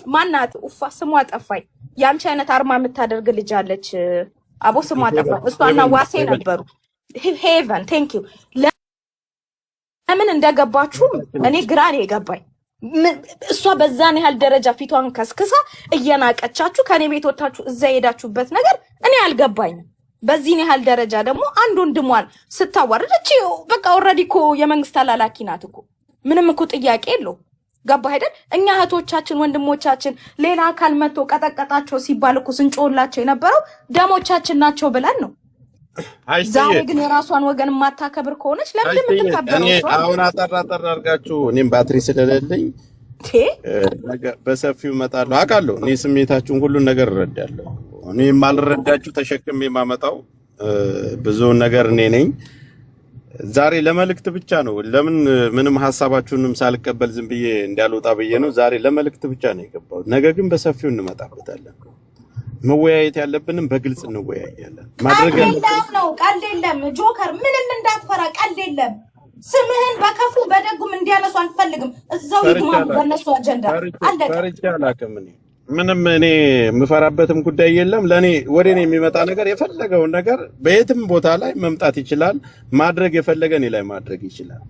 ማናት ኡፋ ስሟ ጠፋኝ። ያንቺ አይነት አርማ የምታደርግ ልጅ አለች። አቦ ስሟ ጠፋኝ። እሷና ዋሴ ነበሩ። ሄቨን ቴንክ ዩ። ለምን እንደገባችሁ እኔ ግራ ነው የገባኝ። እሷ በዛን ያህል ደረጃ ፊቷን ከስክሳ እየናቀቻችሁ ከኔ ቤት ወጣችሁ እዛ ሄዳችሁበት ነገር እኔ አልገባኝም። በዚህ ያህል ደረጃ ደግሞ አንድ ወንድሟን ስታዋርድ እቺ በቃ ኦልሬዲ እኮ የመንግስት አላላኪ ናት እኮ ምንም እኮ ጥያቄ የለው። ገባ አይደል? እኛ እህቶቻችን ወንድሞቻችን ሌላ አካል መጥቶ ቀጠቀጣቸው ሲባል እኮ ስንጮህላቸው የነበረው ደሞቻችን ናቸው ብለን ነው። ዛሬ ግን የራሷን ወገን ማታከብር ከሆነች ለምን ምትከበረው? እኔ አሁን አጠራ አድርጋችሁ እኔም ባትሪ ስለሌለኝ በሰፊው እመጣለሁ። አውቃለሁ እኔ ስሜታችሁን ሁሉን ነገር እረዳለሁ። እኔ የማልረዳችሁ ተሸክሜ የማመጣው ብዙ ነገር እኔ ነኝ። ዛሬ ለመልእክት ብቻ ነው። ለምን ምንም ሐሳባችሁንም ሳልቀበል ዝም ብዬ እንዳልወጣ ብዬ ነው። ዛሬ ለመልእክት ብቻ ነው የገባው። ነገ ግን በሰፊው እንመጣበታለን። መወያየት ያለብንም በግልጽ እንወያያለን። ማድረግ ነው ቀልድ የለም። ጆከር ምንም እንዳትፈራ፣ ቀልድ የለም። ስምህን በከፉ በደጉም እንዲያነሱ አንፈልግም። እዛው ይግማሙ በእነሱ አጀንዳ አለቀ። ፈርቻለሁ። ምንም እኔ የምፈራበትም ጉዳይ የለም። ለኔ ወደኔ የሚመጣ ነገር የፈለገውን ነገር በየትም ቦታ ላይ መምጣት ይችላል። ማድረግ የፈለገ እኔ ላይ ማድረግ ይችላል።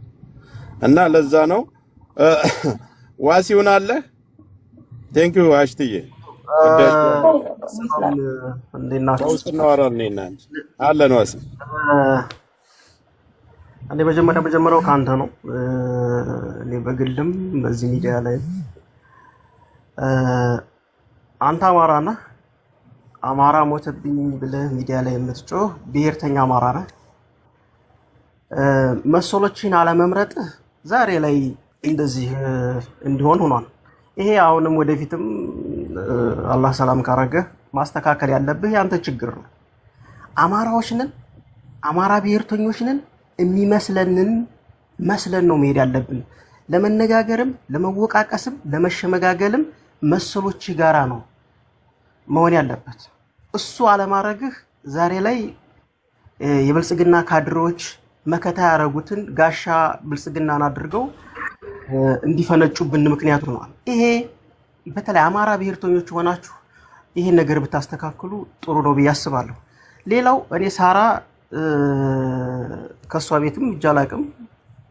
እና ለዛ ነው ዋሲውን አለ ቴንክ ዩ አሽትዬ አለን ዋሲ እኔ መጀመሪያው ካንተ ነው። እኔ በግልም በዚህ ሚዲያ ላይ አንተ አማራ ነህ፣ አማራ ሞተብኝ ብለህ ሚዲያ ላይ የምትጮህ ብሔርተኛ አማራ ነህ። መሰሎችን አለመምረጥ ዛሬ ላይ እንደዚህ እንዲሆን ሆኗል። ይሄ አሁንም ወደፊትም አላህ ሰላም ካረገ ማስተካከል ያለብህ ያንተ ችግር ነው። አማራዎች ነን፣ አማራ ብሔርተኞች ነን የሚመስለንን መስለን ነው መሄድ ያለብን። ለመነጋገርም ለመወቃቀስም ለመሸመጋገልም መሰሎች ጋራ ነው መሆን ያለበት። እሱ አለማረግህ ዛሬ ላይ የብልጽግና ካድሮች መከታ ያረጉትን ጋሻ ብልጽግናን አድርገው እንዲፈነጩብን ምክንያት ሆኗል። ይሄ በተለይ አማራ ብሔርተኞች ሆናችሁ ይሄን ነገር ብታስተካክሉ ጥሩ ነው ብዬ አስባለሁ። ሌላው እኔ ሳራ ከሷ ቤትም እጃላቅም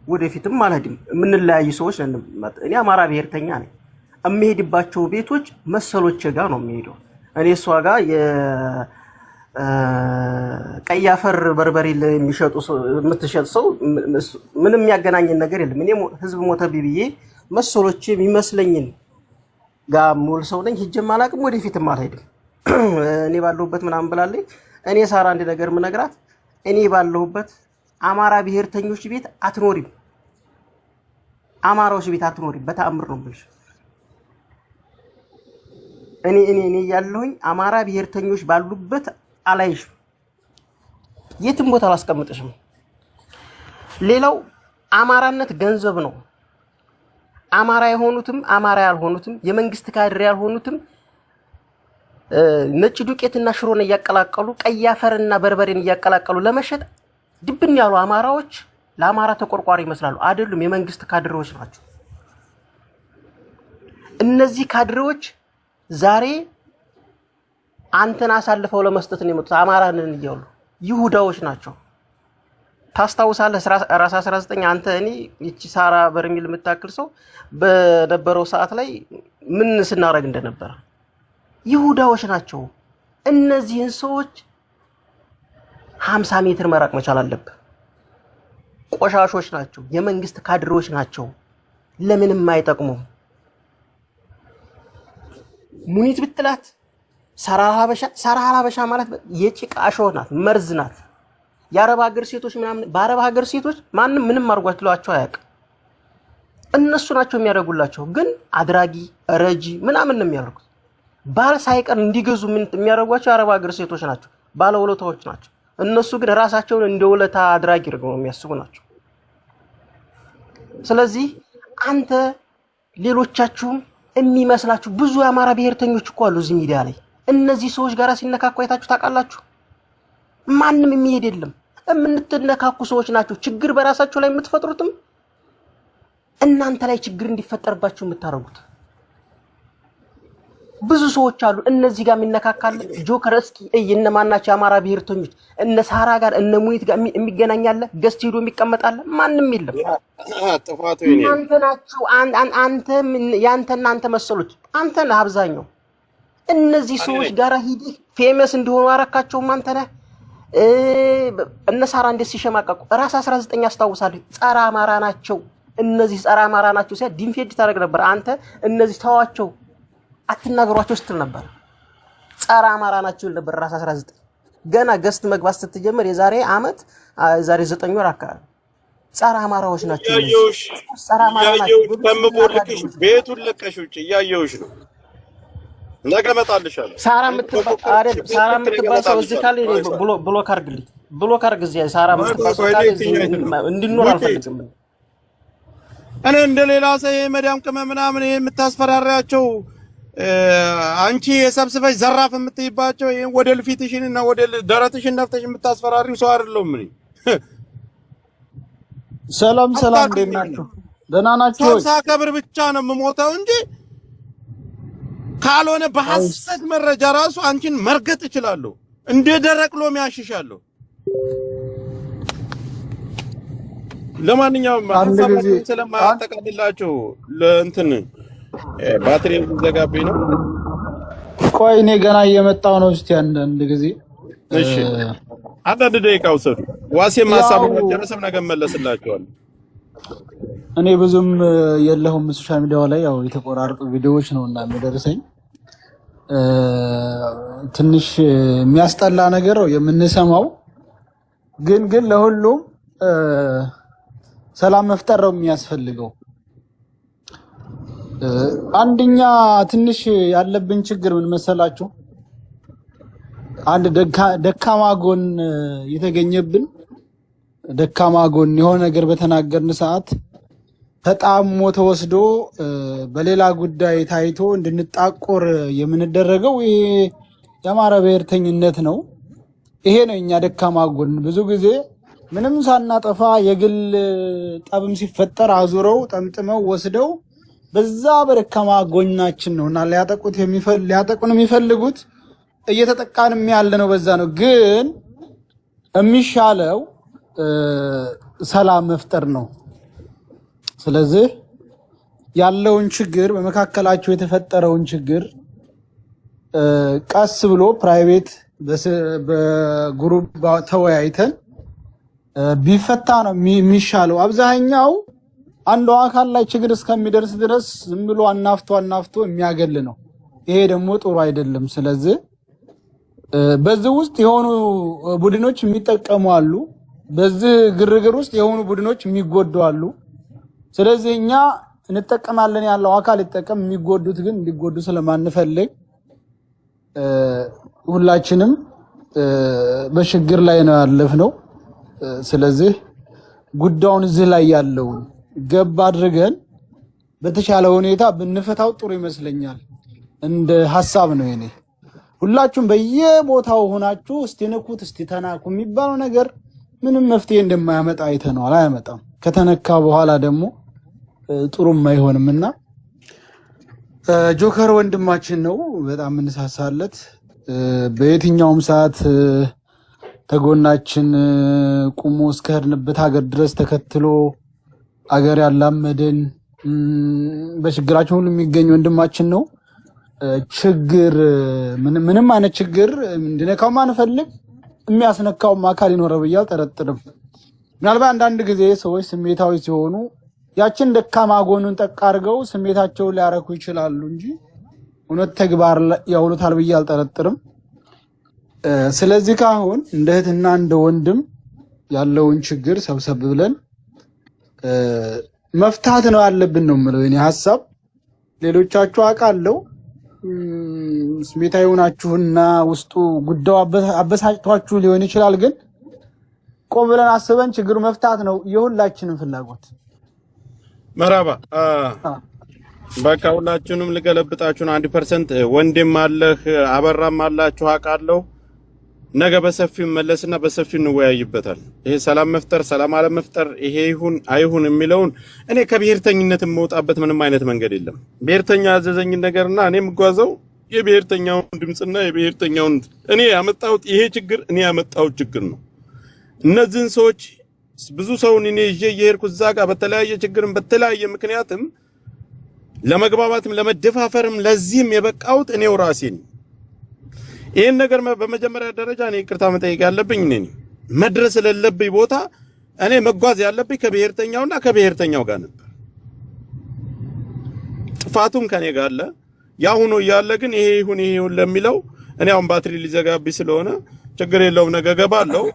ወደፊትም አልሄድም። የምንለያይ ሰዎች ነን። እኔ አማራ ብሔርተኛ ነኝ። የምሄድባቸው ቤቶች መሰሎች ጋር ነው የምሄደው። እኔ እሷ ጋር የቀይ አፈር በርበሬ የምትሸጥ ሰው ምንም የሚያገናኝን ነገር የለም። እኔ ህዝብ ሞተብኝ ብዬ መሰሎች የሚመስለኝን ጋር ሙሉ ሰው ነኝ። ሂጅም አላቅም፣ ወደፊትም አልሄድም። እኔ ባለሁበት ምናምን ብላለኝ። እኔ ሳራ አንድ ነገር ምነግራት እኔ ባለሁበት አማራ ብሔርተኞች ቤት አትኖሪም፣ አማራዎች ቤት አትኖሪም። በተአምር ነው ብልሽ እኔ ያለሁኝ አማራ ብሔርተኞች ባሉበት አላይሽም፣ የትም ቦታ አላስቀምጥሽም። ሌላው አማራነት ገንዘብ ነው። አማራ የሆኑትም አማራ ያልሆኑትም የመንግስት ካድሬ ያልሆኑትም ነጭ ዱቄትና ሽሮን እያቀላቀሉ ቀይ አፈርና በርበሬን እያቀላቀሉ ለመሸጥ ድብን ያሉ አማራዎች ለአማራ ተቆርቋሪ ይመስላሉ። አይደሉም፣ የመንግስት ካድሬዎች ናቸው። እነዚህ ካድሬዎች ዛሬ አንተን አሳልፈው ለመስጠት ነው የመጡት። አማራንን እያሉ ይሁዳዎች ናቸው። ታስታውሳለህ? ራስ 19 አንተ እኔ እቺ ሳራ በርሚል የምታክል ሰው በነበረው ሰዓት ላይ ምን ስናረግ እንደነበረ ይሁዳዎች ናቸው። እነዚህን ሰዎች 50 ሜትር መራቅ መቻል አለብህ። ቆሻሾች ናቸው፣ የመንግስት ካድሬዎች ናቸው፣ ለምንም አይጠቅሙም። ሙኒት ብትላት ሳራ ሀበሻ ማለት የጭቃ አሸዋ ናት፣ መርዝ ናት። የአረብ ሀገር ሴቶች ምናምን በአረብ ሀገር ሴቶች ማንም ምንም አድርጓቸው አያውቅም። እነሱ ናቸው የሚያደርጉላቸው፣ ግን አድራጊ ረጂ ምናምን ነው የሚያደርጉት። ባል ሳይቀር እንዲገዙ ምን የሚያደርጓቸው የአረብ ሀገር ሴቶች ናቸው፣ ባለውለታዎች ናቸው። እነሱ ግን ራሳቸውን እንደ ውለታ አድራጊ አድርገው የሚያስቡ ናቸው። ስለዚህ አንተ ሌሎቻችሁም የሚመስላችሁ ብዙ የአማራ ብሔርተኞች እኮ አሉ እዚህ ሚዲያ ላይ። እነዚህ ሰዎች ጋር ሲነካኩ አይታችሁ ታውቃላችሁ? ማንም የሚሄድ የለም። የምትነካኩ ሰዎች ናቸው ችግር በራሳችሁ ላይ የምትፈጥሩትም እናንተ ላይ ችግር እንዲፈጠርባችሁ የምታረጉት። ብዙ ሰዎች አሉ እነዚህ ጋር የሚነካካል ጆከር እስኪ እየነማናቸው አማራ ብሔርተኞች እነ ሳራ ጋር እነ ሙኒት ጋር የሚገናኛል ገስት ሄዶ የሚቀመጣል ማንንም የለም ጥፋቱ የኔ አንተ ናችሁ አንተ ያንተና አንተ መሰሉት አንተ ነህ አብዛኛው እነዚህ ሰዎች ጋር ሂድ ፌመስ እንዲሆኑ አረካቸው አንተ ነህ እነ ሳራ እንደ ሲሸማቀቁ ራስ 19 አስታውሳለሁ ጸራ አማራ ናቸው እነዚህ ጸራ አማራ ናቸው ሲያ ዲንፌድ ታረግ ነበር አንተ እነዚህ ተዋቸው አትናገሯቸው ስትል ነበር ጸራ አማራ ናቸው ነበር ራስ 19 ገና ገስት መግባት ስትጀምር የዛሬ አመት ዛሬ 9 ወር አካባቢ ጸራ አማራዎች ናቸው ጸራ አማራ ናቸው ተምቦልክሽ ቤቱን ለቀሽ ውጪ ያየውሽ ነው ነገ መጣልሻለሁ ሳራ ምትባል አይደል ሳራ ምትባል ሰው እዚህ ካለ ብሎክ አርግልኝ ብሎክ አርግ እዚህ ሳራ ምትባል ሰው ካለ እንድንኖር አልፈልግም እኔ እንደሌላ ሰው የመዳም ቅመም ምናምን የምታስፈራራቸው አንቺ የሰብስበሽ ዘራፍ የምትይባቸው ይሄን ወደ ልፊትሽንና ወደ ደረትሽን ነፍተሽ የምታስፈራሪው ሰው አይደለም ምን ሰላም እንዴት ናችሁ ደህና ናችሁ ወይ ሳከብር ብቻ ነው የምሞተው እንጂ ካልሆነ በሐሰት መረጃ ራሱ አንቺን መርገጥ እችላለሁ እንደ ደረቅ ሎሚ ያሽሻለሁ ለማንኛውም ሐሳባችሁን ስለማያጠቃልላችሁ ለእንትን ባትሪው ዘጋብኝ ነው ቆይ እኔ ገና እየመጣው ነው እስቲ አንድ ጊዜ እሺ አንድ ደቂቃ ውሰዱ ዋሴም ሐሳቡን ጨርሰም ነገ መለስላችኋለሁ እኔ ብዙም የለሁም ሶሻል ሚዲያው ላይ ያው የተቆራረጡ ቪዲዮዎች ነውና የሚደርሰኝ ትንሽ የሚያስጠላ ነገር ነው የምንሰማው ግን ለሁሉም ሰላም መፍጠር ነው የሚያስፈልገው አንደኛ ትንሽ ያለብን ችግር ምን መሰላችሁ አንድ ደካማ ጎን የተገኘብን ደካማ ጎን የሆነ ነገር በተናገርን ሰዓት ተጣሞ ተወስዶ በሌላ ጉዳይ ታይቶ እንድንጣቆር የምንደረገው ይሄ የአማራ ብሔርተኝነት ነው ይሄ ነው እኛ ደካማ ጎን ብዙ ጊዜ ምንም ሳናጠፋ የግል ጠብም ሲፈጠር አዙረው ጠምጥመው ወስደው በዛ በደካማ ጎናችን ነውና ሊያጠቁን የሚፈልጉት እየተጠቃንም ያለ ነው በዛ ነው ግን የሚሻለው ሰላም መፍጠር ነው ስለዚህ ያለውን ችግር በመካከላቸው የተፈጠረውን ችግር ቀስ ብሎ ፕራይቬት በግሩፕ ተወያይተን ቢፈታ ነው የሚሻለው አብዛኛው አንዱ አካል ላይ ችግር እስከሚደርስ ድረስ ዝም ብሎ አናፍቶ የሚያገል ነው ይሄ ደግሞ ጥሩ አይደለም ስለዚህ በዚህ ውስጥ የሆኑ ቡድኖች የሚጠቀሙ አሉ በዚህ ግርግር ውስጥ የሆኑ ቡድኖች የሚጎዱ አሉ ስለዚህ እኛ እንጠቀማለን ያለው አካል ይጠቀም የሚጎዱት ግን እንዲጎዱ ስለማንፈልግ ሁላችንም በሽግር ላይ ነው ያለፍነው ስለዚህ ጉዳዩን እዚህ ላይ ያለው ገብ አድርገን በተሻለ ሁኔታ ብንፈታው ጥሩ ይመስለኛል እንደ ሐሳብ ነው የኔ ሁላችሁም በየቦታው ሆናችሁ እስቲ ንኩት እስቲ ተናኩ የሚባለው ነገር ምንም መፍትሄ እንደማያመጣ አይተነዋል አያመጣም ከተነካ በኋላ ደግሞ ጥሩም አይሆንምና ጆከር ወንድማችን ነው በጣም እንሳሳለት በየትኛውም ሰዓት ተጎናችን ቁሞ እስከሄድንበት ሀገር ድረስ ተከትሎ አገር ያላመደን በችግራችን ሁሉ የሚገኝ ወንድማችን ነው ችግር ምንም አይነት ችግር እንድነካው ማንፈልግ የሚያስነካው አካል ይኖረው ብዬ አልጠረጥርም ምናልባት አንዳንድ ጊዜ ሰዎች ስሜታዊ ሲሆኑ ያችን ደካማ ጎኑን ጠቅ አድርገው ስሜታቸውን ሊያረኩ ይችላሉ እንጂ እውነት ተግባር ያውሉታል ብዬ አልጠረጥርም ስለዚህ ካሁን እንደ እህትና እንደ ወንድም ያለውን ችግር ሰብሰብ ብለን መፍታት ነው ያለብን ነው የምለው እኔ ሐሳብ ሌሎቻችሁ አቃለው ስሜታዊ ሆናችሁና ውስጡ ጉዳው አበሳጭቷችሁ ሊሆን ይችላል ግን ቆም ብለን አስበን ችግሩ መፍታት ነው የሁላችንም ፍላጎት መራባ በቃ ሁላችሁንም ልገለብጣችሁ 1% ወንድም አለህ አበራም አላችሁ አቃለው ነገ በሰፊው መለስና በሰፊው እንወያይበታል ይሄ ሰላም መፍጠር ሰላም አለ መፍጠር ይሄ ይሁን አይሁን የሚለውን እኔ ከብሔርተኝነት የምወጣበት ምንም አይነት መንገድ የለም ብሔርተኛ ያዘዘኝ ነገርና እኔ ምጓዘው የብሔርተኛውን ድምጽና የብሔርተኛውን እኔ ያመጣሁት ይሄ ችግር እኔ ያመጣሁት ችግር ነው። እነዚህን ሰዎች ብዙ ሰውን እኔ ይዤ እየሄድኩ እዛ ጋር በተለያየ ችግርም በተለያየ ምክንያትም ለመግባባትም ለመደፋፈርም ለዚህም የበቃሁት እኔው ራሴ ነኝ። ይሄን ነገር በመጀመሪያ ደረጃ እኔ ይቅርታ መጠየቅ ያለብኝ እኔ ነኝ። መድረስ ለለብኝ ቦታ እኔ መጓዝ ያለብኝ ከብሔርተኛውና ከብሔርተኛው ጋር ነበር። ጥፋቱም ከኔ ጋር አለ። ያ ሆኖ እያለ ግን ይሄ ይሁን ለሚለው እኔ አሁን ባትሪ ሊዘጋብኝ ስለሆነ ችግር የለውም ነገ ገባለሁ።